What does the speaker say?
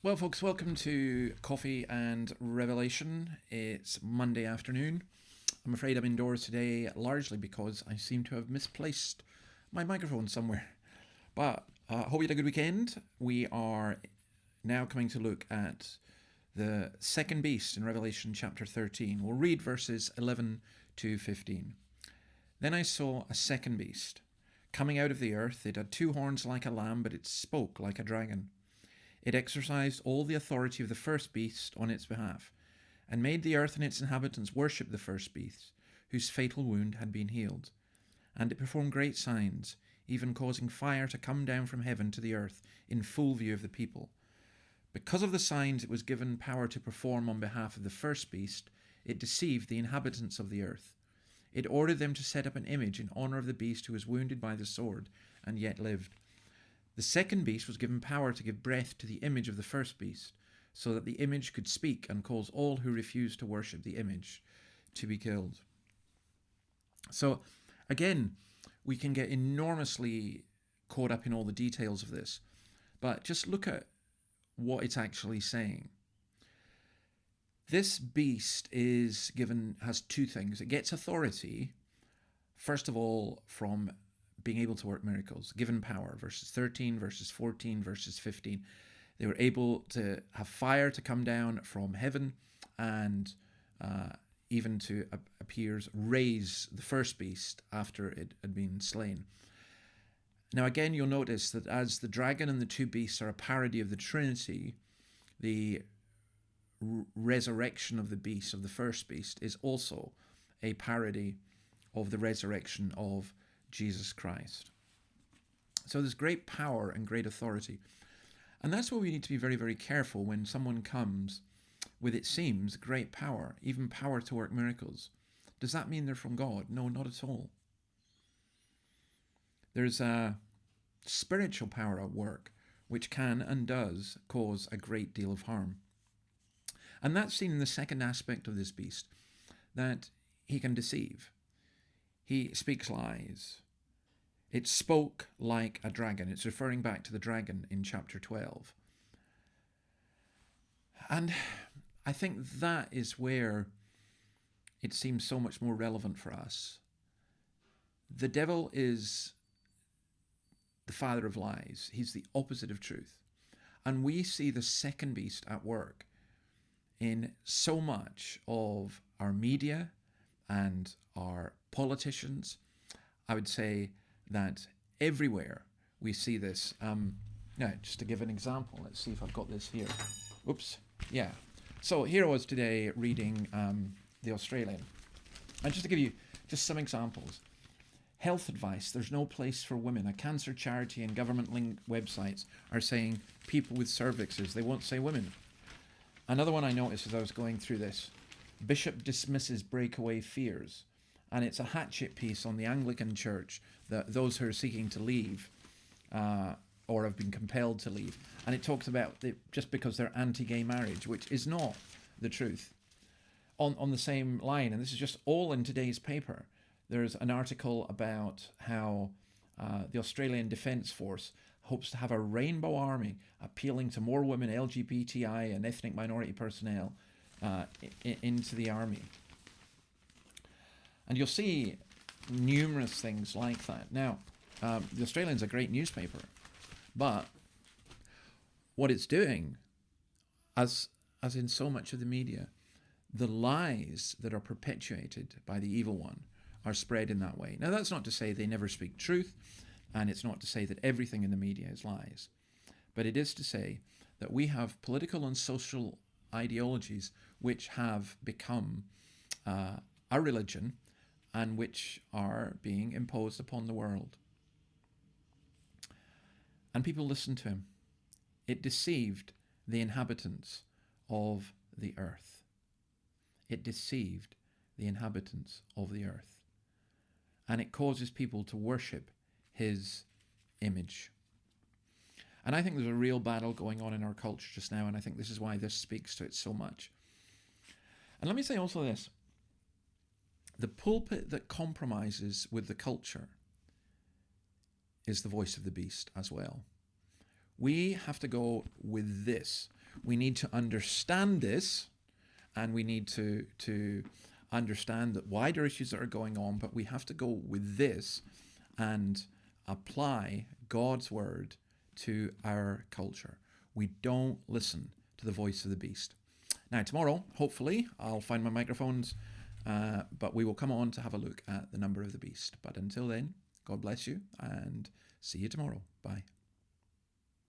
Well, folks, welcome to Coffee and Revelation. It's Monday afternoon. I'm afraid I'm indoors today largely because I seem to have misplaced my microphone somewhere. But hope you had a good weekend. We are now coming to look at the second beast in Revelation chapter 13. We'll read verses 11 to 15. Then I saw a second beast coming out of the earth. It had two horns like a lamb, but it spoke like a dragon. It exercised all the authority of the first beast on its behalf, and made the earth and its inhabitants worship the first beast, whose fatal wound had been healed. And it performed great signs, even causing fire to come down from heaven to the earth in full view of the people. Because of the signs it was given power to perform on behalf of the first beast, it deceived the inhabitants of the earth. It ordered them to set up an image in honor of the beast who was wounded by the sword and yet lived. The second beast was given power to give breath to the image of the first beast, so that the image could speak and cause all who refused to worship the image to be killed. So, again, we can get enormously caught up in all the details of this, but just look at what it's actually saying. This beast has two things. It gets authority, first of all, from being able to work miracles, given power, verses 13, verses 14, verses 15. They were able to have fire to come down from heaven and even to appears raise the first beast after it had been slain. Now again, you'll notice that as the dragon and the two beasts are a parody of the Trinity, the resurrection of the beast, of the first beast, is also a parody of the resurrection of Jesus Christ. So there's great power and great authority. And that's why we need to be very, very careful when someone comes with, it seems, great power, even power to work miracles. Does that mean they're from God? No, not at all. There's a spiritual power at work which can and does cause a great deal of harm. And that's seen in the second aspect of this beast, that he can deceive. He speaks lies. It spoke like a dragon. It's referring back to the dragon in chapter 12. And I think that is where it seems so much more relevant for us. The devil is the father of lies. He's the opposite of truth. And we see the second beast at work in so much of our media and our politicians. I would say that everywhere we see this. Now, just to give an example, let's see if I've got this here. Oops. Yeah. So here I was today reading The Australian. And just to give you just some examples. Health advice, there's no place for women. A cancer charity and government-linked websites are saying people with cervixes. They won't say women. Another one I noticed as I was going through this. Bishop dismisses breakaway fears. And it's a hatchet piece on the Anglican Church, that those who are seeking to leave or have been compelled to leave. And it talks about just because they're anti-gay marriage, which is not the truth. On the same line, and this is just all in today's paper, there's an article about how the Australian Defence Force hopes to have a rainbow army appealing to more women, LGBTI and ethnic minority personnel into the army. And you'll see numerous things like that. Now, the Australian's a great newspaper, but what it's doing, as in so much of the media, the lies that are perpetuated by the evil one are spread in that way. Now, that's not to say they never speak truth, and it's not to say that everything in the media is lies, but it is to say that we have political and social ideologies which have become a religion and which are being imposed upon the world. And people listen to him. It deceived the inhabitants of the earth. It deceived the inhabitants of the earth. And it causes people to worship his image. And I think there's a real battle going on in our culture just now, and I think this is why this speaks to it so much. And let me say also this. The pulpit that compromises with the culture is the voice of the beast as well. We have to go with this. We need to understand this, and we need to understand that wider issues that are going on, but we have to go with this and apply God's word to our culture. We don't listen to the voice of the beast. Now, tomorrow, hopefully, I'll find my microphones, but we will come on to have a look at the number of the beast. But until then, God bless you, and see you tomorrow. Bye.